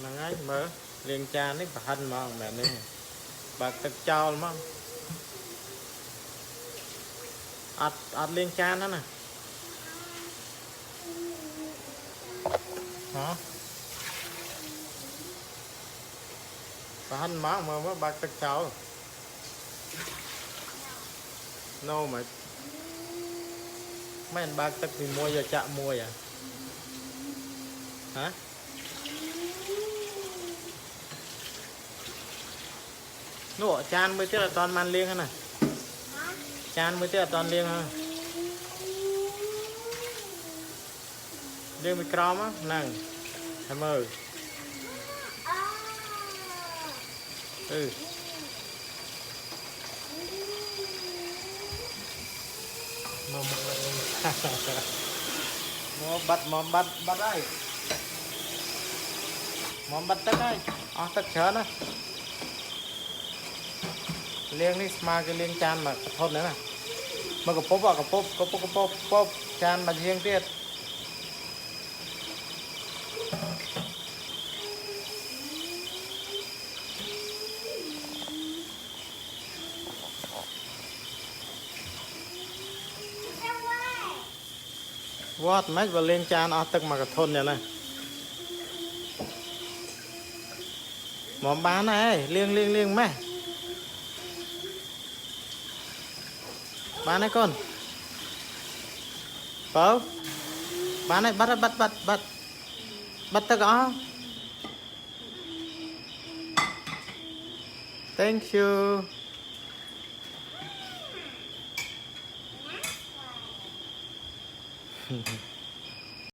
là ngay mở liền cha nó bà hành mà mẹ này bà tập trao mà ạt liền cha nó nè hả bà hành mà bà tập trao nô mà mấy anh bà tập thì mua giờ chạm mua à hả nụ chan mới tức là toàn man liêng hả chan mới tức là toàn liêng hả liêng micro á nằng em ơi ừ mom bắt đây mom bắt tất đây tất chớ nữa liêng đi mà cái liêng chan mà thôn nữa nè mà cái pop à cái pop chan mà riêng tiết vót mấy và liêng chan tất mà cái thôn này này mom bán này liêng mấy bán này con có bán này bắt tất cả thank you